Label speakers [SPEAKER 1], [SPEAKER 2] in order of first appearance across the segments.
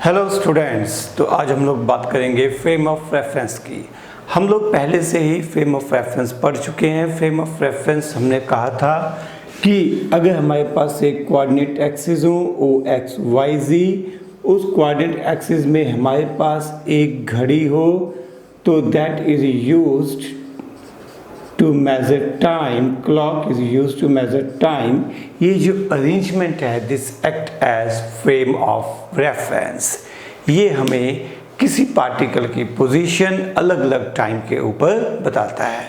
[SPEAKER 1] Hello students, तो आज हम लोग बात करेंगे फ्रेम ऑफ रेफरेंस की। हम लोग पहले से ही फ्रेम ऑफ रेफरेंस पढ़ चुके हैं। फ्रेम ऑफ रेफरेंस हमने कहा था कि अगर हमारे पास एक कोऑर्डिनेट एक्सिस हो ओ एक्स वाई जी, उस कोऑर्डिनेट एक्सिस में हमारे पास एक घड़ी हो तो that is used to measure time, clock is use to measure time. ये जो अरेंजमेंट है this act as frame of reference. ये हमें किसी पार्टिकल की पोजीशन अलग अलग टाइम के ऊपर बताता है।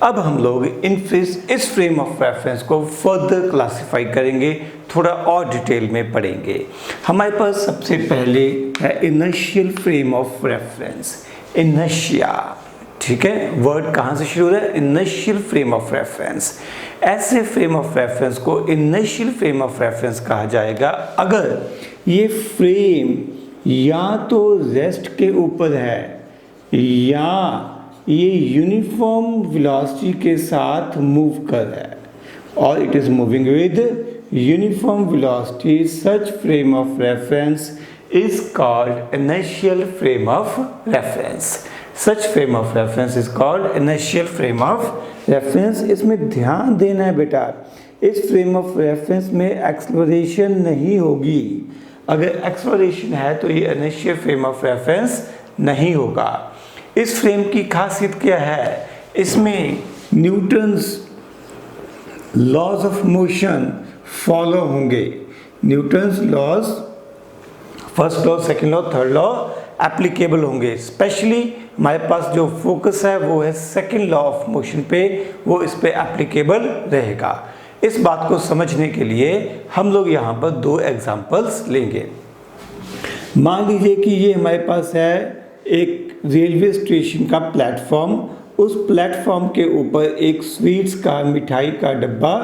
[SPEAKER 1] अब हम लोग इस फ्रेम ऑफ रेफरेंस को फर्दर क्लासिफाई करेंगे, थोड़ा और डिटेल में पढ़ेंगे। हमारे पास सबसे पहले है inertial frame of reference, inertia. ठीक है, वर्ड कहाँ से शुरू हो रहा है? Inertial frame of reference. ऐसे फ्रेम ऑफ रेफरेंस को इनर्शियल फ्रेम ऑफ रेफरेंस कहा जाएगा अगर ये फ्रेम या तो रेस्ट के ऊपर है या ये यूनिफॉर्म वेलोसिटी के साथ मूव कर रहा है और it is moving with uniform velocity. Such frame of reference is called inertial frame of reference. Such frame of reference is called inertial frame of reference। इसमें ध्यान देना है बेटा, इस फ्रेम ऑफ रेफरेंस में एक्सलरेशन नहीं होगी। अगर एक्सलरेशन है तो ये inertial फ्रेम ऑफ रेफरेंस नहीं होगा। इस फ्रेम की खासियत क्या है? इसमें Newton's laws of motion follow होंगे। Newton's laws, first law, second law, third law applicable होंगे। स्पेशली हमारे पास जो फोकस है वो है सेकेंड लॉ ऑफ मोशन पे, वो इस पे एप्लीकेबल रहेगा। इस बात को समझने के लिए हम लोग यहाँ पर दो एग्जांपल्स लेंगे। मान लीजिए कि ये हमारे पास है एक रेलवे स्टेशन का प्लेटफॉर्म। उस प्लेटफॉर्म के ऊपर एक स्वीट्स का, मिठाई का डब्बा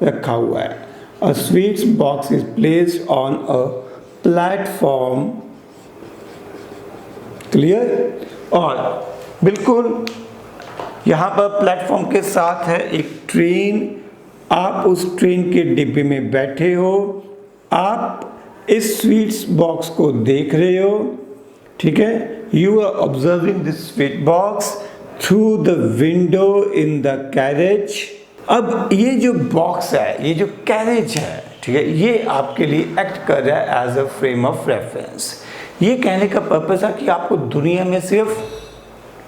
[SPEAKER 1] रखा हुआ है। A sweets box is placed on a platform. Clear? और बिल्कुल यहाँ पर प्लेटफॉर्म के साथ है एक ट्रेन। आप उस ट्रेन के डिब्बे में बैठे हो, आप इस स्वीट्स बॉक्स को देख रहे हो। ठीक है, you are observing this sweet box through the window in the carriage. अब ये जो बॉक्स है, ये जो कैरेज है, ठीक है, ये आपके लिए एक्ट कर रहा है as a frame of reference. ये कहने का पर्पस है कि आपको दुनिया में सिर्फ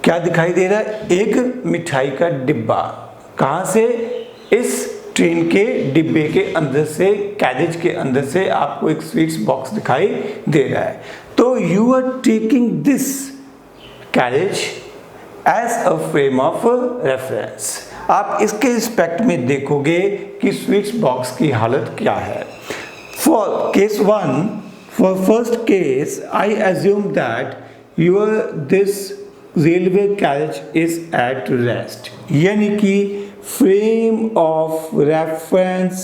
[SPEAKER 1] क्या दिखाई दे रहा है? एक मिठाई का डिब्बा। कहाँ से? इस ट्रेन के डिब्बे के अंदर से, कैरेज के अंदर से आपको एक स्वीट्स बॉक्स दिखाई दे रहा है। तो you are taking this carriage as a frame of reference. आप इसके रिस्पेक्ट में देखोगे कि स्वीट्स बॉक्स की हालत क्या है। For case one, for first case I assume that this railway carriage is at rest, यानी कि frame of reference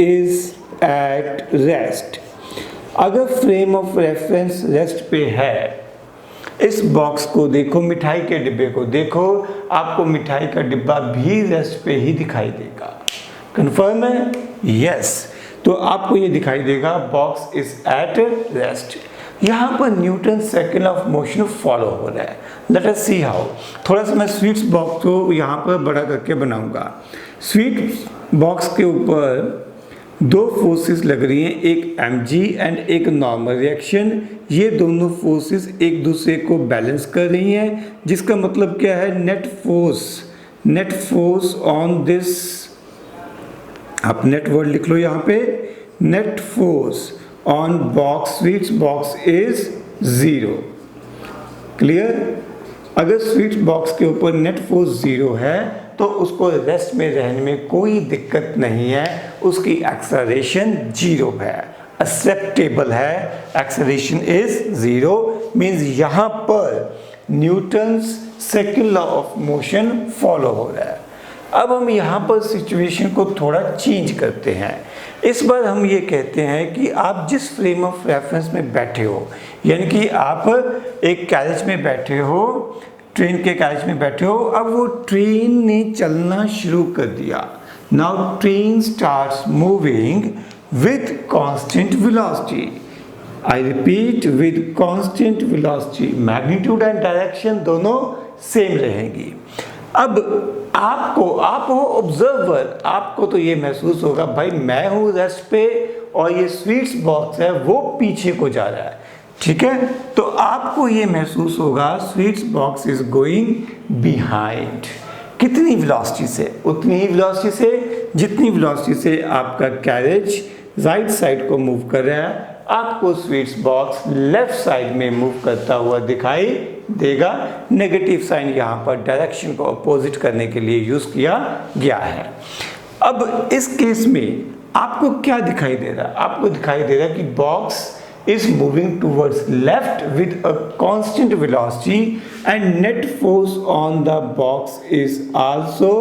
[SPEAKER 1] is at rest। अगर frame of reference rest पे है, इस बॉक्स को देखो, मिठाई के डिब्बे को देखो, आपको मिठाई का डिब्बा भी रेस्ट पे ही दिखाई देगा। कंफर्म है? यस। तो आपको ये दिखाई देगा बॉक्स इज एट रेस्ट। यहाँ पर Newton second of motion follow हो रहा है। Let us see how. थोड़ा सा मैं स्वीट्स बॉक्स को यहाँ पर बड़ा करके बनाऊंगा। स्वीट बॉक्स के ऊपर दो फोर्सेस लग रही हैं, एक mg एंड एक नॉर्मल रिएक्शन। ये दोनों फोर्सेस एक दूसरे को बैलेंस कर रही हैं, जिसका मतलब क्या है? नेट फोर्स ऑन दिस, आप नेट वर्ड लिख लो यहाँ पे, net force on box, sweets box is 0। Clear? अगर स्वीट्स बॉक्स के ऊपर नेट फोर्स 0 है तो उसको रेस्ट में रहने में कोई दिक्कत नहीं है, उसकी एक्सेलरेशन 0 है, एक्सेप्टेबल है। एक्सेलरेशन इज 0 मीन्स यहाँ पर Newton's second law of motion follow हो रहा है। अब हम यहाँ पर सिचुएशन को थोड़ा चेंज करते हैं। इस बार हम ये कहते हैं कि आप जिस फ्रेम ऑफ रेफरेंस में बैठे हो, यानी कि आप एक कैरेज में बैठे हो, ट्रेन के कैरेज में बैठे हो, अब वो ट्रेन ने चलना शुरू कर दिया। Now train starts moving with constant velocity. I repeat, with constant velocity. Magnitude and direction दोनों सेम रहेंगी। अब आप हो ऑब्जर्वर, आपको तो ये महसूस होगा भाई मैं हूँ रेस्ट पे और ये स्वीट्स बॉक्स है वो पीछे को जा रहा है, ठीक है। तो आपको ये महसूस होगा sweets box is going behind. कितनी वेलोसिटी से? उतनी ही वेलोसिटी से जितनी वेलोसिटी से आपका कैरेज राइट साइड को मूव कर रहा है। आपको स्वीट्स बॉक्स लेफ्ट साइड में मूव करता हुआ दिखाई देगा। नेगेटिव साइन यहाँ पर डायरेक्शन को अपोजिट करने के लिए यूज किया गया है। अब इस केस में आपको क्या दिखाई दे रहा है? आपको दिखाई दे रहा है कि box is moving towards left with a constant velocity and net force on the box is also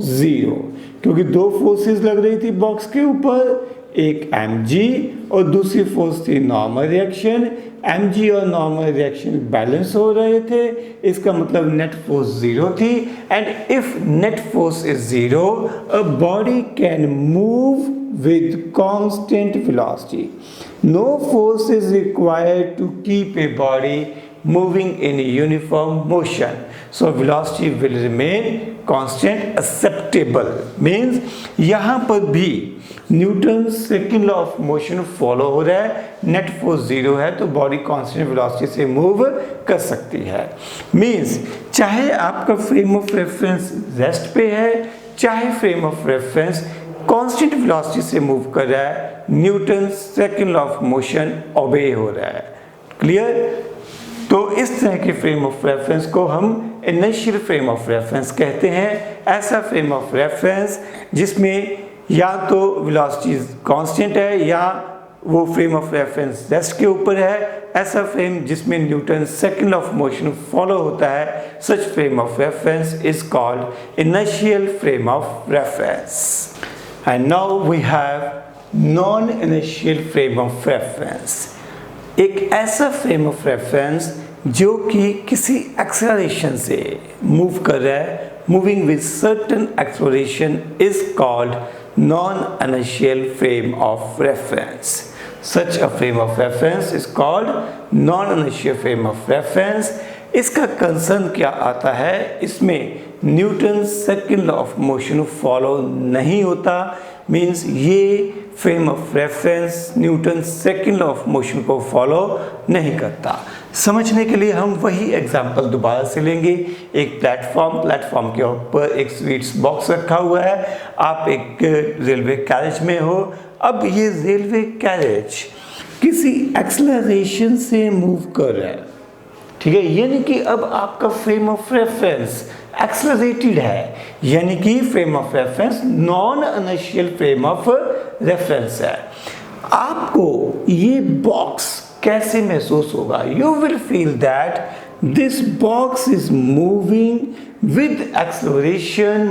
[SPEAKER 1] 0, क्योंकि दो फोर्सेस लग रही थी बॉक्स के ऊपर, एक mg और दूसरी फोर्स थी नॉर्मल रिएक्शन। mg और नॉर्मल रिएक्शन बैलेंस हो रहे थे, इसका मतलब नेट फोर्स 0 थी। And if net force is 0 a body can move with constant velocity. No force is required to keep a body moving in uniform motion. So velocity will remain constant, acceptable. Means यहाँ पर भी Newton second law of motion follow हो रहा है। Net force 0 है तो body constant velocity से move कर सकती है। मीन्स चाहे आपका फ्रेम ऑफ रेफरेंस रेस्ट पे है, चाहे frame of reference constant velocity से मूव कर रहा है, Newton second law of motion obey हो रहा है। क्लियर? तो इस तरह के फ्रेम ऑफ रेफरेंस को हम इनिशियल फ्रेम ऑफ रेफरेंस कहते हैं। ऐसा फ्रेम ऑफ रेफरेंस जिसमें या तो वेलोसिटी कांस्टेंट है या वो फ्रेम ऑफ रेफरेंस रेस्ट के ऊपर है। ऐसा फ्रेम जिसमें Newton second law of motion follow होता है, such frame of reference is called inertial frame of reference. And now we have non-inertial frame of reference. एक ऐसा frame of reference जो कि किसी acceleration से move कर रहा है, moving with certain acceleration is called non-inertial frame of reference. Such a frame of reference is called non-inertial frame of reference. इसका कंसर्न क्या आता है? इसमें Newton second law of motion follow नहीं होता। मीन्स ये frame of reference Newton second law of motion को follow नहीं करता। समझने के लिए हम वही एग्जांपल दोबारा से लेंगे। एक प्लेटफॉर्म के ऊपर एक स्वीट्स बॉक्स रखा हुआ है, आप एक रेलवे कैरेज में हो। अब ये रेलवे कैरेज किसी एक्सेलरेशन से मूव कर रहा है, ठीक है। यानी कि अब आपका फ्रेम ऑफ रेफरेंस एक्सेलरेटेड है, यानी कि frame of reference non inertial frame of reference है। आपको ये बॉक्स कैसे महसूस होगा? You will feel that this box is moving with acceleration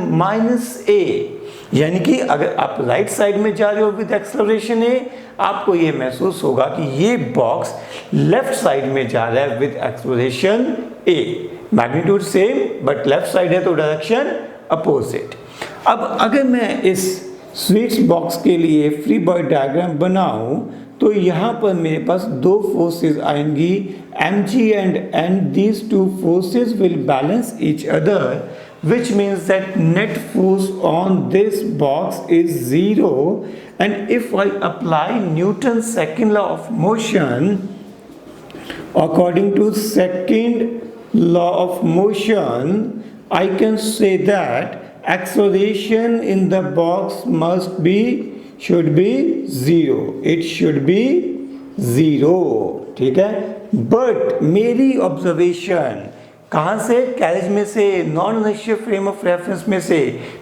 [SPEAKER 1] -a, यानी कि अगर आप राइट साइड में जा रहे हो विद एक्सेलरेशन a, आपको ये महसूस होगा कि ये बॉक्स लेफ्ट साइड में जा रहा है with acceleration a। Magnitude same but left side है तो डायरेक्शन अपोजिट। अब अगर मैं इस स्वीट्स बॉक्स के लिए फ्री बॉडी डायग्राम बनाऊं तो यहाँ पर मेरे पास दो फोर्सेस आएंगी, mg and n। these two forces will balance each other, which means that net force on this box is 0, and if I apply Newton's second law of motion, according to second law of motion, I can say that acceleration in the box should be 0. It should be 0, ठीक है। But मेरी observation कहाँ से? Carriage में से, non inertial frame of reference में से।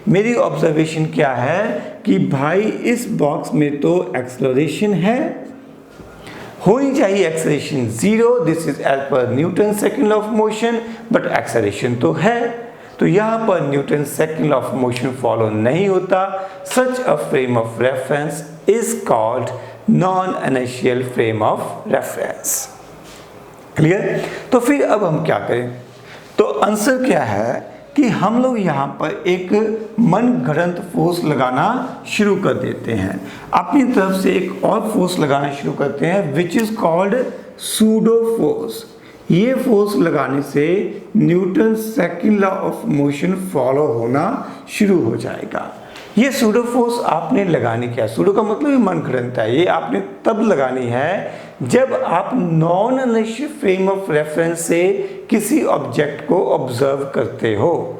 [SPEAKER 1] मेरी ऑब्जर्वेशन क्या है कि भाई इस बॉक्स में तो एक्सेलरेशन है, होनी चाहिए acceleration 0। This is as per Newton second law of motion, but acceleration तो है। तो यहाँ पर Newton second law of motion follow नहीं होता। Such a frame of reference is called non inertial frame of reference. Clear? तो फिर अब हम क्या करें? तो आंसर क्या है कि हम लोग यहाँ पर एक मन गढ़ंत फोर्स लगाना शुरू कर देते हैं, अपनी तरफ से एक और फोर्स लगाना शुरू करते हैं which is called pseudo force. ये फोर्स लगाने से Newton second law of motion follow होना शुरू हो जाएगा। ये सूडो फोर्स आपने लगानी क्या, सूडो का मतलब ही मन गढ़ंत है, ये आपने तब लगानी है जब आप non inertial frame of reference से किसी ऑब्जेक्ट को ऑब्जर्व करते हो।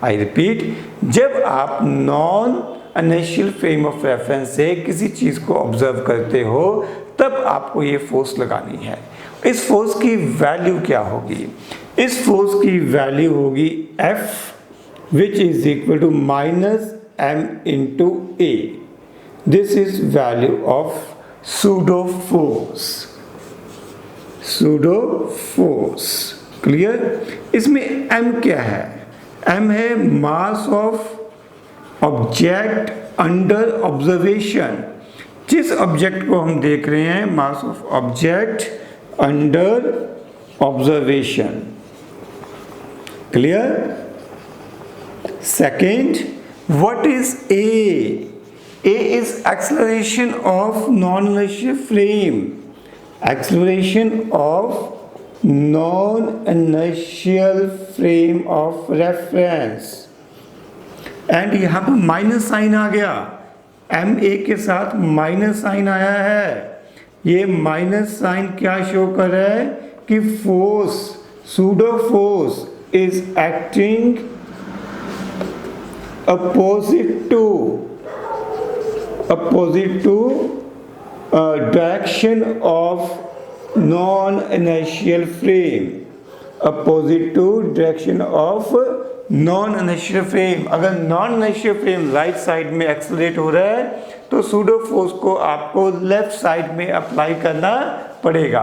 [SPEAKER 1] आई रिपीट, जब आप non inertial frame of reference से किसी चीज़ को ऑब्जर्व करते हो तब आपको ये फोर्स लगानी है। इस फोर्स की वैल्यू क्या होगी? इस फोर्स की वैल्यू होगी F which is equal to minus m into a. This is value of pseudo force. Pseudo force. Clear? इसमें m क्या है? m है mass of object under observation. जिस ऑब्जेक्ट को हम देख रहे हैं, mass of object under observation. Clear? Second, what is A? A is acceleration of non-inertial frame. Acceleration of non-inertial frame of reference. And यहाँ पर माइनस साइन आ गया, M A के साथ माइनस साइन आया है। ये माइनस साइन क्या show कर रहा है कि force, pseudo force is acting opposite to direction of non-inertial frame, opposite to direction of non-inertial frame। अगर non-inertial frame राइट साइड में एक्सेलरेट हो रहा है तो सूडो फोर्स को आपको लेफ्ट साइड में अप्लाई करना पड़ेगा।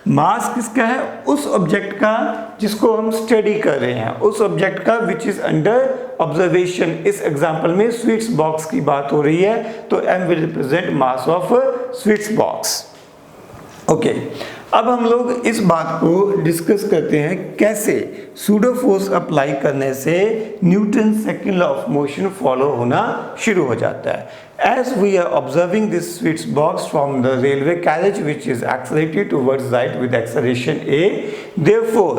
[SPEAKER 1] मास किसका है? उस ऑब्जेक्ट का जिसको हम स्टडी कर रहे हैं, उस ऑब्जेक्ट का विच इज अंडर ऑब्जर्वेशन। इस एग्जांपल में स्वीट्स बॉक्स की बात हो रही है तो m will represent mass of sweets box. Okay, अब हम लोग इस बात को डिस्कस करते हैं कैसे सूडो फोर्स अप्लाई करने से Newton second law of motion follow होना शुरू हो जाता है। As we are observing this Sweets box from the railway carriage which is accelerated towards right with acceleration A, therefore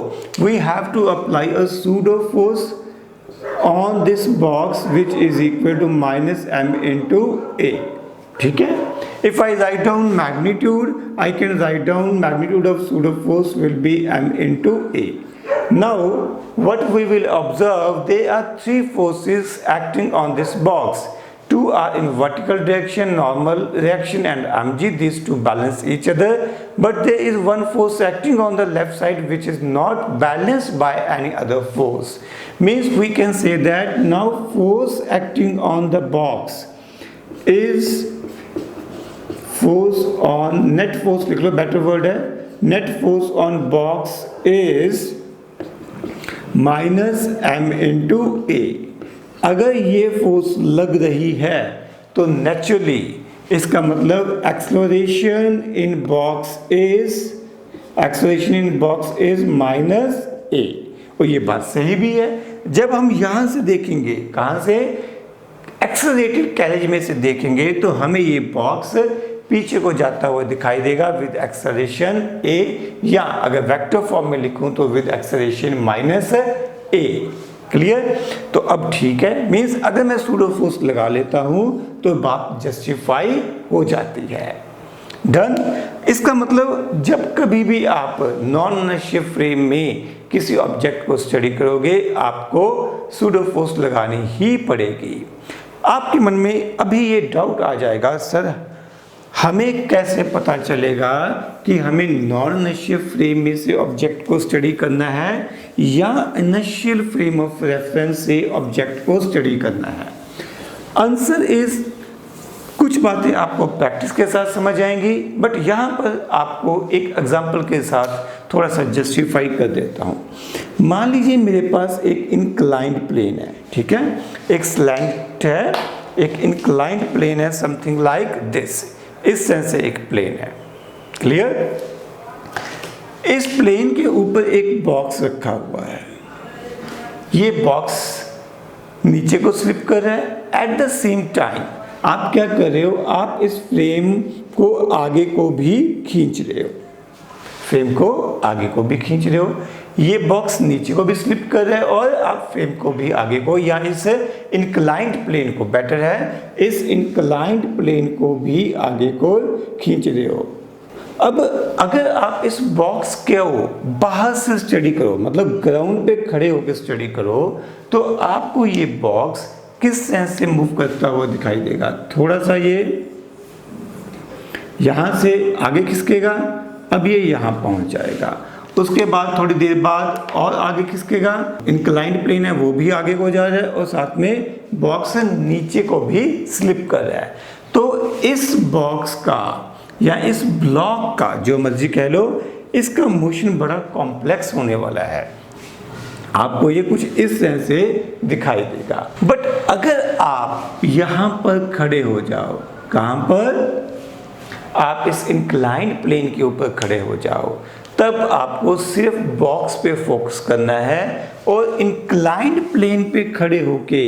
[SPEAKER 1] we have to apply a pseudo force on this box which is equal to minus m into A. ठीक है? If I write down magnitude, I can write down magnitude of pseudo force will be m into A. Now what we will observe, there are three forces acting on this box. Two are in vertical direction, normal reaction and mg, these two balance each other, but there is one force acting on the left side which is not balanced by any other force. Means we can say that now force acting on the box is force on, net force लिख लो, better word है, net force on box is minus m into A। अगर ये force लग रही है तो naturally इसका मतलब acceleration in box is minus a. और ये बात सही भी है। जब हम यहाँ से देखेंगे, कहाँ से, एक्सेलरेटेड कैरेज में से देखेंगे तो हमें ये बॉक्स पीछे को जाता हुआ दिखाई देगा विद एक्सेलरेशन ए, या अगर वेक्टर फॉर्म में लिखूं तो with acceleration minus A. Clear? तो अब ठीक है, मीन्स अगर मैं सूडो फोर्स लगा लेता हूं तो बात जस्टिफाई हो जाती है। डन? इसका मतलब जब कभी भी आप नॉन इनर्शियल फ्रेम में किसी ऑब्जेक्ट को स्टडी करोगे आपको सूडो फोर्स लगानी ही पड़ेगी। आपके मन में अभी ये डाउट आ जाएगा, सर हमें कैसे पता चलेगा कि हमें नॉन इनर्शियल फ्रेम में से ऑब्जेक्ट को स्टडी करना है या इनर्शियल फ्रेम ऑफ रेफरेंस से ऑब्जेक्ट को स्टडी करना है? आंसर इज, कुछ बातें आपको प्रैक्टिस के साथ समझ आएंगी, बट यहाँ पर आपको एक एग्जांपल के साथ थोड़ा सा जस्टिफाई कर देता हूँ। मान लीजिए मेरे पास एक इंक्लाइंड प्लेन है, ठीक है, एक स्लैंट है, एक इंक्लाइंड प्लेन है, समथिंग लाइक दिस, इस सेंस से एक प्लेन है। क्लियर? इस प्लेन के ऊपर एक बॉक्स रखा हुआ है। ये बॉक्स नीचे को स्लिप कर रहा है। एट द सेम टाइम आप क्या कर रहे हो, आप इस फ्रेम को आगे को भी खींच रहे हो, फ्रेम को आगे को भी खींच रहे हो। ये बॉक्स नीचे को भी स्लिप कर रहा है और आप फ्रेम को भी आगे को या इस इंक्लाइंड प्लेन को, बेटर है, इस इंक्लाइंड प्लेन को भी आगे को खींच रहे हो। अब अगर आप इस बॉक्स को बाहर से स्टडी करो, मतलब ग्राउंड पे खड़े होकर स्टडी करो, तो आपको ये बॉक्स किस सेंस से मूव करता हुआ दिखाई देगा। थोड़ा सा ये यहाँ से आगे खिसकेगा, अब ये यहाँ पहुँच जाएगा, उसके बाद थोड़ी देर बाद और आगे खिसकेगा, इंक्लाइंड प्लेन है वो भी आगे को जा रहा है और साथ में बॉक्स नीचे को भी स्लिप कर रहा है। तो इस बॉक्स का या इस ब्लॉक का, जो मर्जी कह लो, इसका मोशन बड़ा कॉम्प्लेक्स होने वाला है। आपको ये कुछ इस तरह से दिखाई देगा। बट अगर आप यहाँ पर खड़े हो जाओ, कहाँ पर, आप इस इंक्लाइंड प्लेन के ऊपर खड़े हो जाओ, तब आपको सिर्फ बॉक्स पे फोकस करना है और इंक्लाइंड प्लेन पे खड़े होके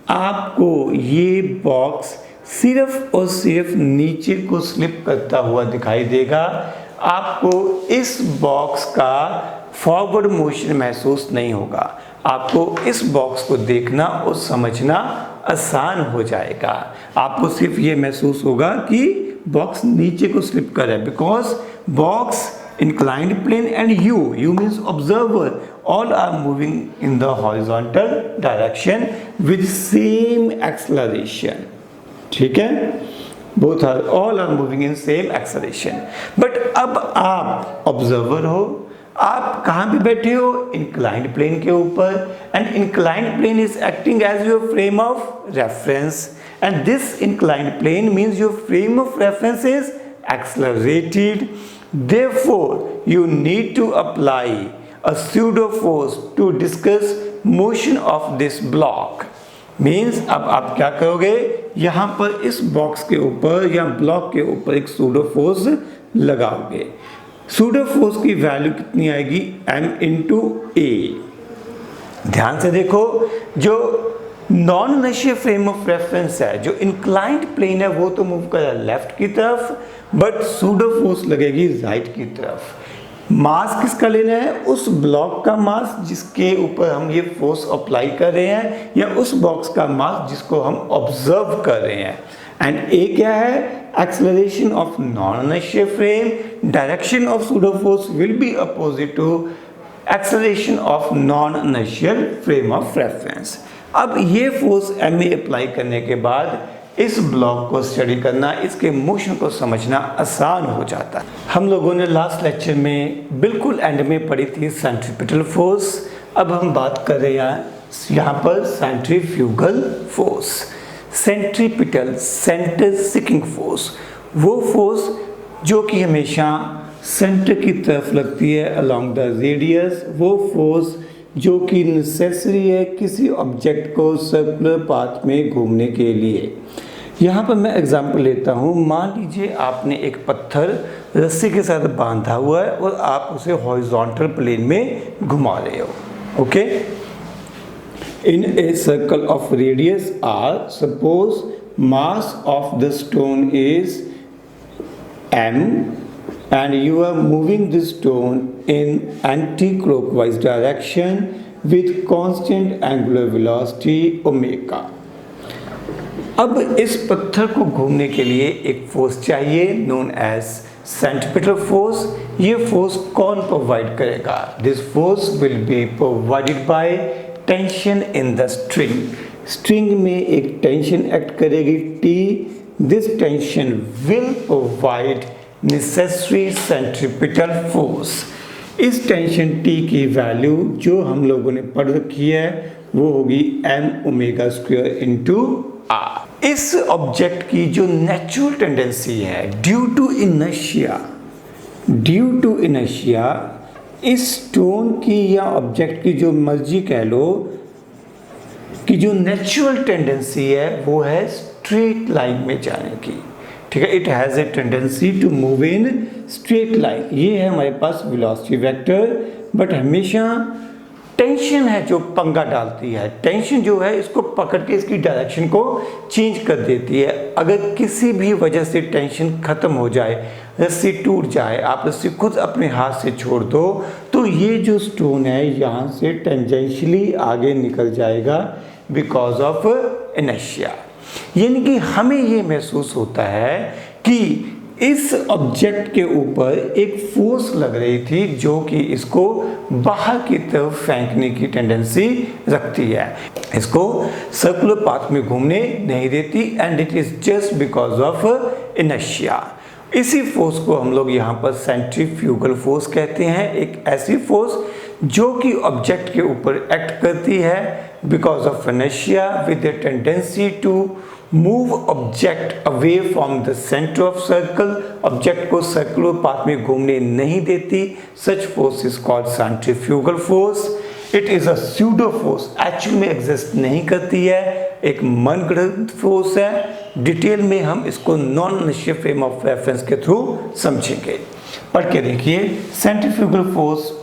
[SPEAKER 1] आपको ये बॉक्स सिर्फ और सिर्फ नीचे को स्लिप करता हुआ दिखाई देगा। आपको इस बॉक्स का फॉरवर्ड मोशन महसूस नहीं होगा। आपको इस बॉक्स को देखना और समझना आसान हो जाएगा। आपको सिर्फ ये महसूस होगा कि बॉक्स नीचे को स्लिप कर रहा है, because box, inclined plane and you means observer, all are moving in the horizontal direction with same acceleration. ठीक है, all are moving in same acceleration. But अब आप observer हो, आप कहाँ पे बैठे हो, inclined plane के ऊपर, and inclined plane is acting as your frame of reference, and this inclined plane means your frame of reference is accelerated. Therefore, you need to apply a pseudo force to discuss motion of this block. Means अब आप क्या करोगे, यहाँ पर इस box के ऊपर या ब्लॉक के ऊपर एक सूडो फोर्स लगाओगे। सूडो फोर्स की वैल्यू कितनी आएगी, m इंटू ए। ध्यान से देखो, जो non inertial frame of reference है, जो इंक्लाइंड प्लेन है, वो तो मूव कर रहा है लेफ्ट की तरफ, बट सूडो फोर्स लगेगी राइट की तरफ। मास किसका लेना है, उस ब्लॉक का मास जिसके ऊपर हम ये फोर्स अप्लाई कर रहे हैं, या उस बॉक्स का मास जिसको हम ऑब्जर्व कर रहे हैं। एंड ए क्या है, acceleration of non inertial frame, direction of pseudo force will be opposite to acceleration of non inertial frame of reference. अब ये फोर्स एम ए अप्लाई करने के बाद इस ब्लॉक को स्टडी करना, इसके मोशन को समझना आसान हो जाता है। हम लोगों ने लास्ट लेक्चर में बिल्कुल एंड में पढ़ी थी सेंट्रीपिटल फोर्स। अब हम बात कर रहे हैं यहाँ पर centrifugal force. Centripetal, centre seeking force, वो फोर्स जो कि हमेशा सेंटर की तरफ लगती है अलोंग द रेडियस, वो फोर्स जो कि नेसेसरी है किसी ऑब्जेक्ट को सर्कुलर पाथ में घूमने के लिए। यहाँ पर मैं एग्जांपल लेता हूँ। मान लीजिए आपने एक पत्थर रस्सी के साथ बांधा हुआ है और आप उसे हॉरिजॉन्टल प्लेन में घुमा रहे हो। Okay, in a circle of radius R, suppose mass of the stone is m and you are moving this stone in anti-clockwise direction with constant angular velocity omega. अब इस पत्थर को घूमने के लिए एक फोर्स चाहिए नोन एज सेंट्रीपिटल फोर्स। ये फोर्स कौन प्रोवाइड करेगा? This force will be provided by tension in the string. String में एक टेंशन एक्ट करेगी T। This tension will provide necessary centripetal force. इस टेंशन T की वैल्यू जो हम लोगों ने पढ़ रखी है वो होगी m omega square into r। इस ऑब्जेक्ट की जो नेचुरल टेंडेंसी है ड्यू टू इनर्शिया, इस स्टोन की या ऑब्जेक्ट की जो मर्जी कह लो कि जो नेचुरल टेंडेंसी है वो है स्ट्रेट लाइन में जाने की। ठीक है, it has a tendency to move in straight line. ये है हमारे पास वेलोसिटी वेक्टर, बट हमेशा टेंशन है जो पंगा डालती है। टेंशन जो है इसको पकड़ के इसकी डायरेक्शन को चेंज कर देती है। अगर किसी भी वजह से टेंशन खत्म हो जाए, रस्सी टूट जाए, आप रस्सी खुद अपने हाथ से छोड़ दो, तो ये जो स्टोन है यहाँ से टेंजेंशियली आगे निकल जाएगा बिकॉज ऑफ इनर्शिया। यानी कि हमें ये महसूस होता है कि इस ऑब्जेक्ट के ऊपर एक फोर्स लग रही थी जो कि इसको बाहर की तरफ फेंकने की टेंडेंसी रखती है, इसको सर्कुलर पाथ में घूमने नहीं देती, and it is just because of inertia. इसी फोर्स को हम लोग यहाँ पर सेंट्रीफ्यूगल फोर्स कहते हैं। एक ऐसी फोर्स जो कि ऑब्जेक्ट के ऊपर एक्ट करती है because of inertia with the tendency to move object away from the centre of circle. Object को सर्कुलर पाथ में घूमने नहीं देती। Such force is called centrifugal force. It is a pseudo force, actual में exist नहीं करती है, एक मनगढ़ंत फोर्स है। डिटेल में हम इसको non inertial frame of reference के थ्रू समझेंगे। पढ़ के देखिए, centrifugal force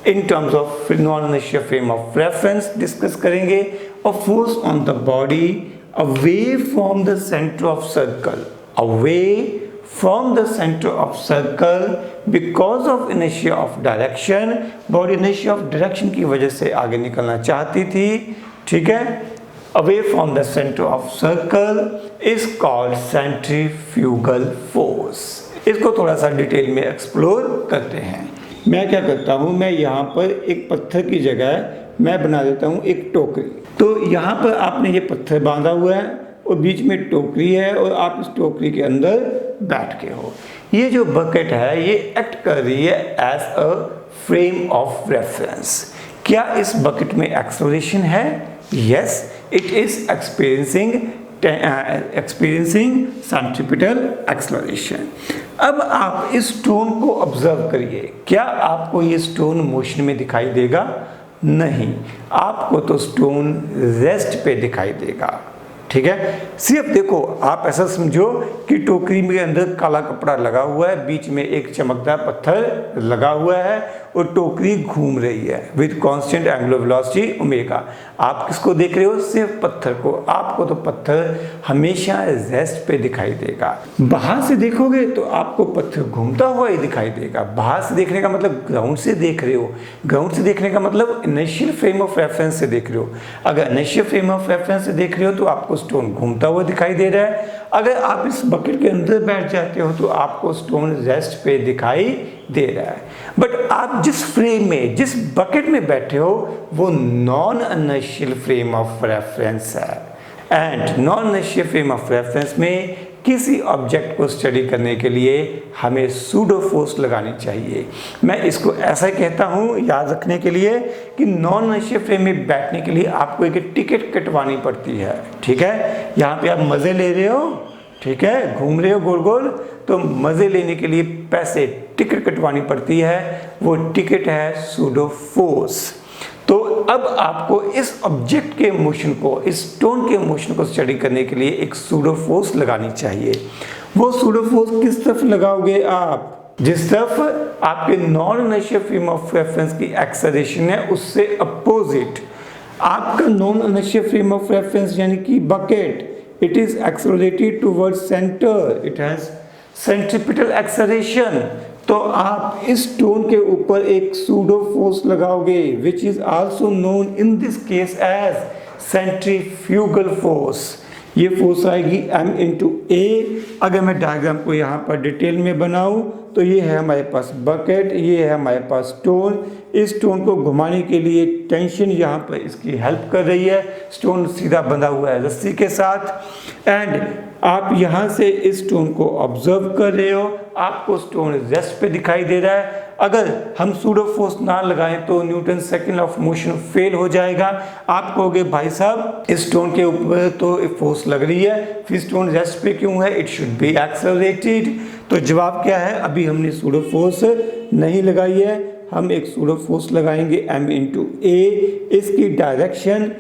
[SPEAKER 1] in terms of non inertial frame of reference discuss करेंगे। A force on the body away from the center of circle, away from the center of circle because of inertia of direction। body inertia of direction की वजह से आगे निकलना चाहती थी, ठीक है। away from the center of circle is called centrifugal force। इसको थोड़ा सा डिटेल में एक्सप्लोर करते हैं। मैं क्या करता हूँ, मैं यहाँ पर एक पत्थर की जगह मैं बना देता हूँ एक टोकरी। तो यहाँ पर आपने ये पत्थर बांधा हुआ है और बीच में टोकरी है और आप इस टोकरी के अंदर बैठ के हो। ये जो बकेट है ये एक्ट कर रही है as a frame of reference. क्या इस बकेट में एक्सेलरेशन है? Yes, it is experiencing centripetal acceleration. अब आप इस स्टोन को ऑब्जर्व करिए। क्या आपको ये स्टोन मोशन में दिखाई देगा? नहीं, आपको तो स्टोन रेस्ट पे दिखाई देगा, ठीक है। सिर्फ देखो, आप ऐसा समझो कि टोकरी में अंदर काला कपड़ा लगा हुआ है, बीच में एक चमकदार पत्थर लगा हुआ है और टोकरी घूम रही है with constant angular velocity omega. आप किसको देख रहे हो? सिर्फ पत्थर को। आपको तो पत्थर हमेशा रेस्ट पे दिखाई देगा। बाहर से देखोगे तो आपको पत्थर घूमता हुआ ही दिखाई देगा। बाहर से देखने का मतलब ग्राउंड से देख रहे हो, ग्राउंड से देखने का मतलब इनिशियल फ्रेम ऑफ रेफरेंस से देख रहे हो। अगर इनिशियल फ्रेम ऑफ रेफरेंस से देख रहे हो तो आपको स्टोन घूमता हुआ दिखाई दे रहा है। अगर आप इस बकेट के अंदर बैठ जाते हो तो आपको स्टोन रेस्ट पे दिखाई दे रहा है। बट आप जिस फ्रेम में, जिस बकेट में बैठे हो वो non inertial frame of reference है। And non inertial frame of reference में किसी ऑब्जेक्ट को स्टडी करने के लिए हमें सूडो फोर्स लगानी चाहिए। मैं इसको ऐसा कहता हूँ याद रखने के लिए कि नॉन इनर्शियल फ्रेम में बैठने के लिए आपको एक टिकट कटवानी पड़ती है, ठीक है। यहाँ पे आप मज़े ले रहे हो, ठीक है, घूम रहे हो गोल गोल, तो मज़े लेने के लिए पैसे टिकट कटवानी पड़ती है। वो टिकट है सूडो फोर्स। तो अब आपको इस ऑब्जेक्ट के मोशन को, इस स्टोन के मोशन को स्टडी करने के लिए एक सूडो फोर्स लगानी चाहिए। वो सूडो फोर्स किस तरफ लगाओगे आप? जिस तरफ आपके non inertial frame of reference की एक्सेलरेशन है उससे अपोजिट। आपका non inertial frame of reference यानी कि bucket, it is accelerated towards center, it has centripetal acceleration। तो आप इस स्टोन के ऊपर एक सूडो फोर्स लगाओगे which is also known in this case as centrifugal force। ये फोर्स आएगी m into a। अगर मैं डायग्राम को यहाँ पर डिटेल में बनाऊँ तो ये है हमारे पास बकेट, ये है हमारे पास स्टोन। इस स्टोन को घुमाने के लिए टेंशन यहाँ पर इसकी हेल्प कर रही है। स्टोन सीधा बंधा हुआ है रस्सी के साथ एंड आप यहाँ से इस स्टोन को ऑब्जर्व कर रहे हो। आपको स्टोन रेस्ट पे दिखाई दे रहा है। अगर हम सूडो फोर्स ना लगाएं तो Newton second law of motion fail हो जाएगा। आप कहोगे भाई साहब इस स्टोन के ऊपर तो फोर्स लग रही है, फिर स्टोन रेस्ट पे क्यों है? It should be accelerated. तो जवाब क्या है? अभी हमने सूडो फोर्स नहीं लगाई है, हम एक सूडो फोर्स लगाएंगे m into a। इसकी डायरेक्शन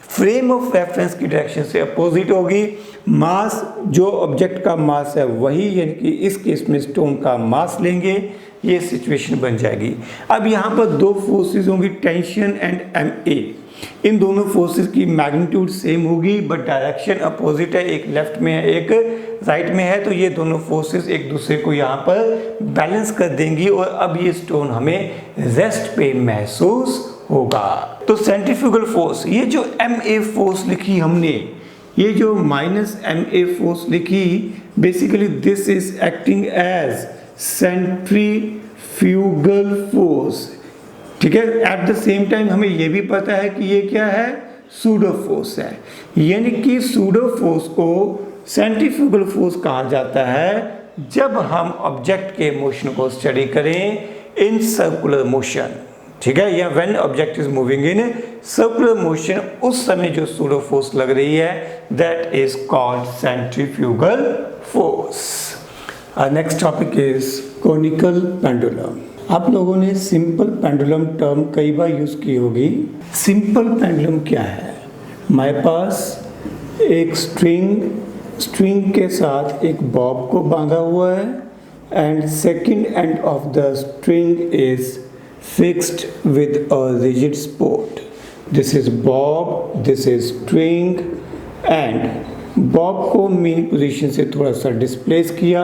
[SPEAKER 1] फ्रेम ऑफ रेफरेंस की डायरेक्शन से अपोजिट होगी। मास, जो ऑब्जेक्ट का मास है वही, यानी कि इस केस में स्टोन का मास लेंगे, ये सिचुएशन बन जाएगी। अब यहाँ पर दो फोर्सेस होंगी, टेंशन एंड MA। इन दोनों फोर्सेस की मैग्नीट्यूड सेम होगी बट डायरेक्शन अपोजिट है, एक लेफ्ट में है एक राइट में है, तो ये दोनों फोर्सेस एक दूसरे को यहाँ पर बैलेंस कर देंगी और अब ये स्टोन हमें रेस्ट पे महसूस होगा। तो सेंट्रीफ्यूगल फोर्स, ये जो MA फोर्स लिखी हमने, ये जो -MA फोर्स लिखी, basically this is acting as centrifugal force, ठीक है। एट द सेम टाइम हमें ये भी पता है कि ये क्या है, सूडो फोर्स है, यानी कि सूडो फोर्स को सेंट्रीफ्यूगल फोर्स कहा जाता है जब हम ऑब्जेक्ट के मोशन को स्टडी करें इन सर्कुलर मोशन, ठीक है, या when object is moving in circular motion, उस समय जो सूडो फोर्स लग रही है that is called centrifugal force. Next topic is conical pendulum. आप लोगों ने सिंपल पेंडुलम टर्म कई बार यूज की होगी। सिंपल पेंडुलम क्या है, हमारे पास एक स्ट्रिंग के साथ एक बॉब को बांधा हुआ है and second end of the string is fixed with a rigid support. This is bob, this is string, and bob को मेन पोजीशन से थोड़ा सा डिस्प्लेस किया,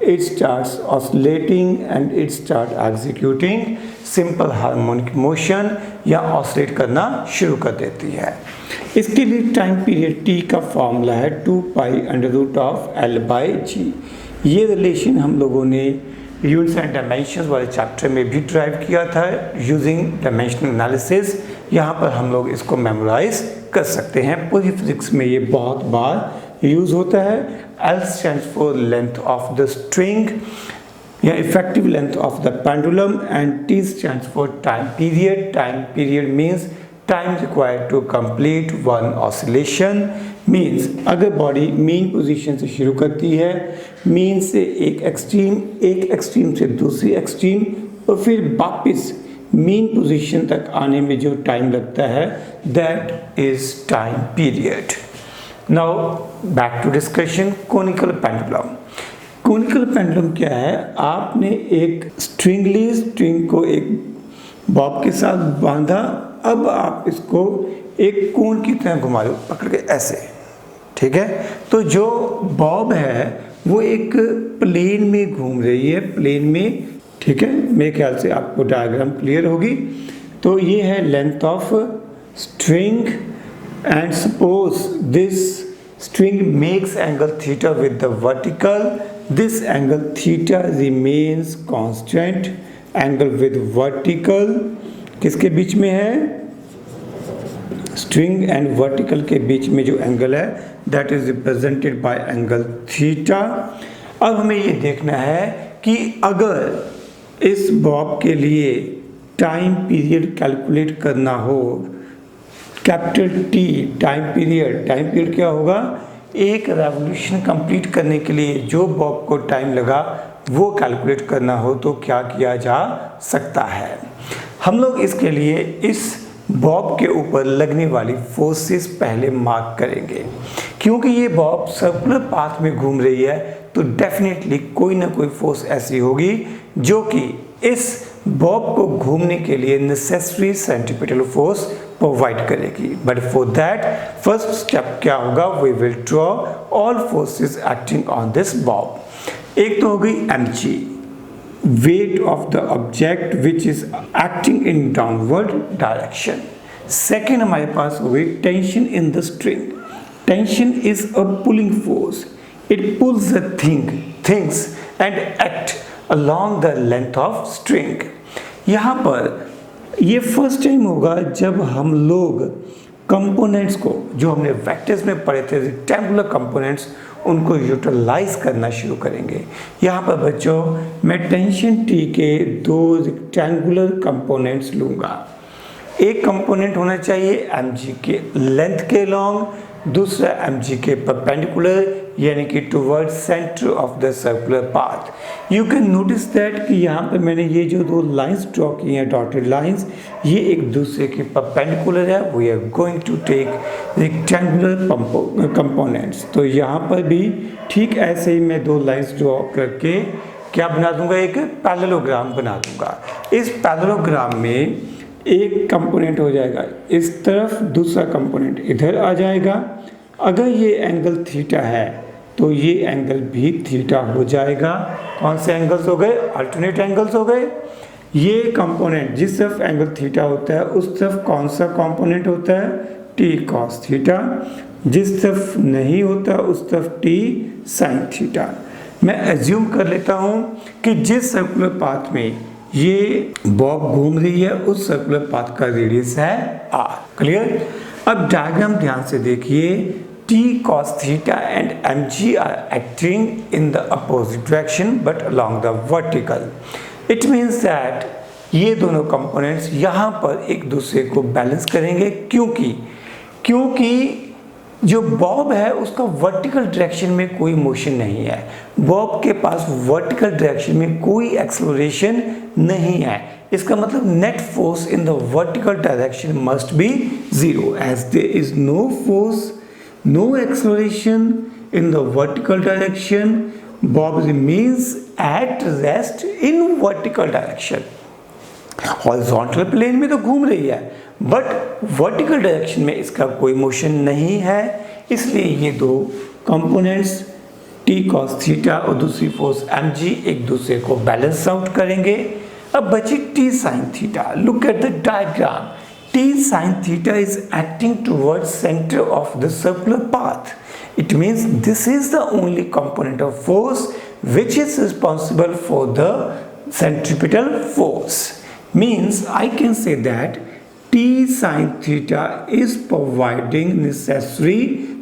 [SPEAKER 1] it starts oscillating and it start executing simple harmonic motion या oscillate करना शुरू कर देती है। इसके लिए टाइम पीरियड t का फॉर्मूला है 2π√L/g। ये रिलेशन हम लोगों ने यूनिट्स एंड डायमेंशंस वाले चैप्टर में भी ड्राइव किया था यूजिंग डायमेंशनल एनालिसिस। यहाँ पर हम लोग इसको मेमोराइज कर सकते हैं, पूरी फिजिक्स में ये बहुत बार यूज होता है। L stands for length of the string या effective length of the pendulum and T stands for time period. Time period means time required to complete one oscillation, means अगर बॉडी मेन पोजीशन से शुरू करती है, main से एक extreme से दूसरी एक्सट्रीम और फिर वापस मेन पोजीशन तक आने में जो टाइम लगता है that is time period. Now back to discussion conical pendulum. Conical pendulum क्या है, आपने एक स्ट्रिंग को एक बॉब के साथ बांधा, अब आप इसको एक कोन की तरह घुमा दो पकड़ के ऐसे, ठीक है। तो जो बॉब है वो एक प्लेन में घूम रही है, प्लेन में, ठीक है। मेरे ख्याल से आपको डायग्राम क्लियर होगी। तो ये है length of string and suppose this string makes angle theta with the vertical, this angle theta remains constant, angle with vertical किसके बीच में है, स्ट्रिंग एंड वर्टिकल के बीच में जो एंगल है that is represented by angle theta. अब हमें ये देखना है कि अगर इस बॉब के लिए टाइम पीरियड कैलकुलेट करना हो, कैपिटल T टाइम पीरियड क्या होगा, एक रेवोल्यूशन कंप्लीट करने के लिए जो बॉब को टाइम लगा वो कैलकुलेट करना हो तो क्या किया जा सकता है। हम लोग इसके लिए इस बॉब के ऊपर लगने वाली फोर्सेस पहले मार्क करेंगे, क्योंकि ये बॉब सर्कुलर पाथ में घूम रही है तो डेफिनेटली कोई ना कोई फोर्स ऐसी होगी जो कि इस बॉब को घूमने के लिए नेसेसरी सेंट्रीपिटल फोर्स प्रोवाइड करेगी। But for that first step क्या होगा, we will draw all forces acting on this bob. एक तो हो गई mg, weight of the object which is acting in downward direction। Second हमारे पास हो गई tension in the string. Tension is a pulling force, it pulls the things and act along the length of string। यहाँ पर ये first time होगा जब हम लोग कंपोनेंट्स को, जो हमने वेक्टर्स में पढ़े थे रेक्टेंगुलर कंपोनेंट्स, उनको यूटिलाइज करना शुरू करेंगे। यहाँ पर बच्चों मैं टेंशन T के दो रेक्टेंगुलर कंपोनेंट्स लूँगा। एक कंपोनेंट होना चाहिए mg के लेंथ के लॉन्ग, दूसरा mg के परपेंडिकुलर यानी कि toward centre of the circular path. You can notice that कि यहाँ पे मैंने ये जो दो लाइंस ड्रॉ की हैं, डॉटेड लाइंस, ये एक दूसरे के परपेंडिकुलर है। We are going to take rectangular components. तो यहाँ पर भी ठीक ऐसे ही मैं दो लाइंस ड्रॉ करके क्या बना दूंगा, एक पैरेललोग्राम बना दूंगा। इस पैरेललोग्राम में एक कंपोनेंट हो जाएगा इस तरफ, दूसरा कंपोनेंट इधर आ जाएगा। अगर ये एंगल थीटा है तो ये एंगल भी थीटा हो जाएगा। कौन से एंगल्स हो गए, अल्टरनेट एंगल्स हो गए। ये कंपोनेंट जिस तरफ एंगल थीटा होता है उस तरफ कौन सा कंपोनेंट होता है, टी कॉस थीटा। जिस तरफ नहीं होता उस तरफ टी साइन थीटा। मैं एज्यूम कर लेता हूँ कि जिस सर्कुलर पाथ में ये बॉब घूम रही है उस सर्कुलर पाथ का रेडियस है आर। क्लियर। अब डायग्राम ध्यान से देखिए। T cos theta and mg are acting in the opposite direction but along the vertical. It means that ये दोनों कंपोनेंट्स यहाँ पर एक दूसरे को बैलेंस करेंगे, क्योंकि जो बॉब है उसका वर्टिकल डायरेक्शन में कोई मोशन नहीं है। बॉब के पास वर्टिकल डायरेक्शन में कोई एक्सेलरेशन नहीं है। इसका मतलब net force in the vertical direction must be zero, as there is no force, no acceleration in the vertical direction. Bob remains at rest in vertical direction. Horizontal plane में तो घूम रही है बट वर्टिकल डायरेक्शन में इसका कोई motion नहीं है। इसलिए ये दो कंपोनेंट्स टी कॉस थीटा और दूसरी फोर्स एम जी एक दूसरे को बैलेंस आउट करेंगे। अब बची T sine theta. Look at the diagram. T sin theta is acting towards center of the circular path. It means this is the only component of force which is responsible for the centripetal force. Means I can say that T sin theta is providing necessary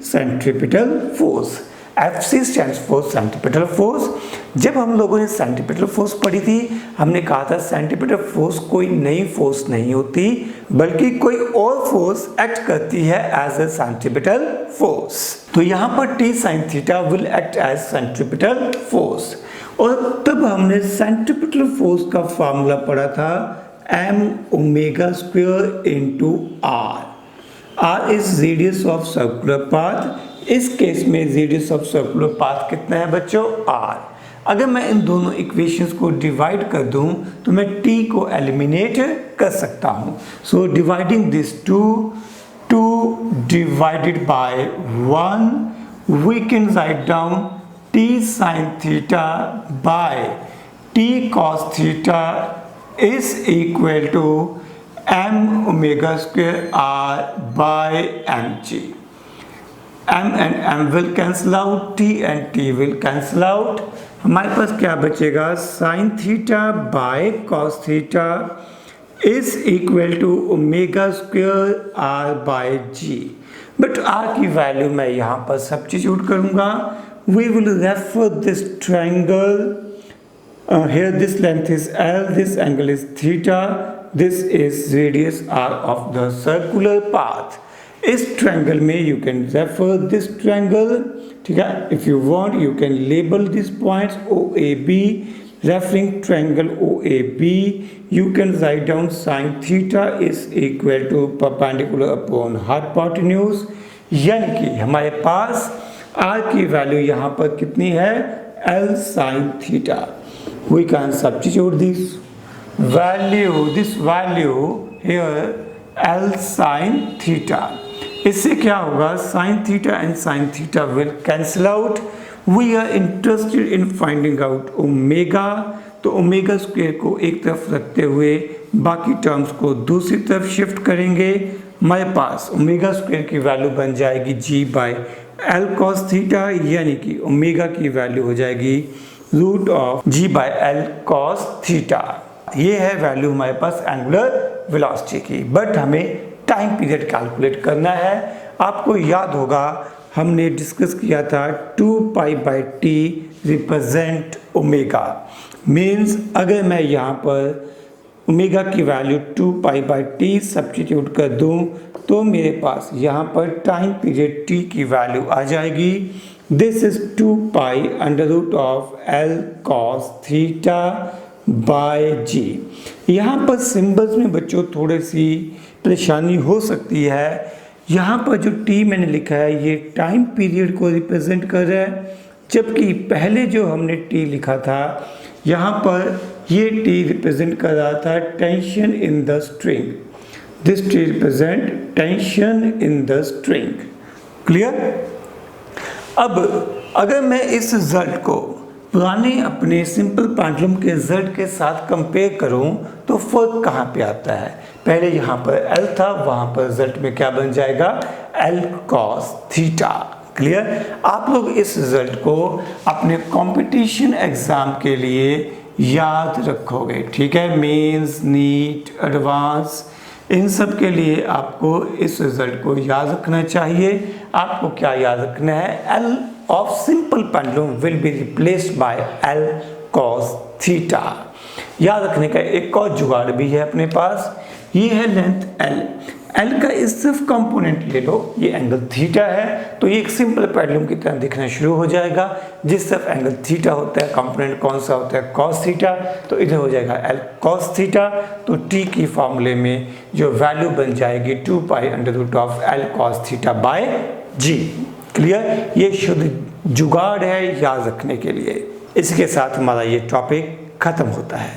[SPEAKER 1] centripetal force. FC stands for centripetal force. जब हम लोगों ने centripetal force पढ़ी थी हमने कहा था centripetal force कोई नई फोर्स नहीं होती बल्कि कोई और फोर्स एक्ट करती है एज ए सेंट्रीपिटल फोर्स। तो यहाँ पर T sine theta will act as centripetal force. और तब हमने सेंट्रीपिटल फोर्स का फॉर्मूला पढ़ा था m omega square into r is radius of circular path. इस केस में रेडियस ऑफ सर्कुलर पाथ कितना है बच्चों, r। अगर मैं इन दोनों इक्वेशंस को डिवाइड कर दूं तो मैं t को एलिमिनेट कर सकता हूं। So dividing this two divided by 1 we can write down t sin theta by t cos theta is equal to m omega square r by mg। m and m will cancel out, t and t will cancel out। हमारे पास क्या बचेगा, sine theta by cos theta is equal to omega square r by g। But r की value मैं यहाँ पर substitute करूँगा। We will refer this triangle here this length is L, this angle is theta, this is radius r of the circular path। इस triangle में you can refer this triangle, ठीक है। If you want you can label this points O A B. Referring triangle O A B you can write down sine theta is equal to perpendicular upon hypotenuse. यानी कि हमारे पास r की value यहाँ पर कितनी है, L sine theta. We can substitute this value here L sine theta. इससे क्या होगा, sine theta and sine theta will cancel out. We are interested in finding out omega. तो ओमेगा स्क्वायर को एक तरफ रखते हुए बाकी टर्म्स को दूसरी तरफ शिफ्ट करेंगे। हमारे पास ओमेगा स्क्वायर की वैल्यू बन जाएगी g by L cos theta, यानी कि ओमेगा की वैल्यू हो जाएगी root of g by L cos theta. ये है वैल्यू हमारे पास एंगुलर वेलोसिटी की। बट हमें टाइम पीरियड कैलकुलेट करना है। आपको याद होगा हमने डिस्कस किया था 2 pi by T represent omega. Means अगर मैं यहाँ पर ओमेगा की value 2 pi by T substitute कर दूँ तो मेरे पास यहाँ पर टाइम पीरियड टी की वैल्यू आ जाएगी this is 2 pi under root of L cos theta by g. यहाँ पर सिंबल्स में बच्चों थोड़ी सी परेशानी हो सकती है। यहाँ पर जो टी मैंने लिखा है ये टाइम पीरियड को रिप्रेजेंट कर रहा है, जबकि पहले जो हमने टी लिखा था यहाँ पर ये टी रिप्रेजेंट कर रहा था tension in the string. This T represent tension in the string. Clear? अब अगर मैं इस रिजल्ट को पुराने अपने सिंपल पेंडुलम के रिजल्ट के साथ कंपेयर करूं तो फर्क कहाँ पे आता है? पहले यहाँ पर L था, वहाँ पर रिजल्ट में क्या बन जाएगा? L cos theta. क्लियर? आप लोग इस रिजल्ट को अपने कंपटीशन एग्जाम के लिए याद रखोगे, ठीक है? मेंस, नीट, एडवांस, इन सब के लिए आपको इस रिजल्ट को याद रखना चाहिए। आपको क्या याद रखना है? L of simple pendulum will be replaced by L cos theta. याद रखने का एक और जुगाड़ भी है अपने पास। ये है लेंथ L, L का इस सिर्फ कंपोनेंट ले लो, ये एंगल थीटा है, तो ये एक सिंपल पेंडुलम की तरह दिखना शुरू हो जाएगा। जिस तरफ एंगल थीटा होता है, कंपोनेंट कौन सा होता है? cos थीटा, तो इधर हो जाएगा L cos थीटा। तो T की फॉर्मूले में जो वैल्यू बन जाएगी 2 pi under root of L cos theta by G. Clear? ये शुद्ध जुगाड़ है याद रखने के लिए। इसके साथ हमारा ये टॉपिक खत्म होता है।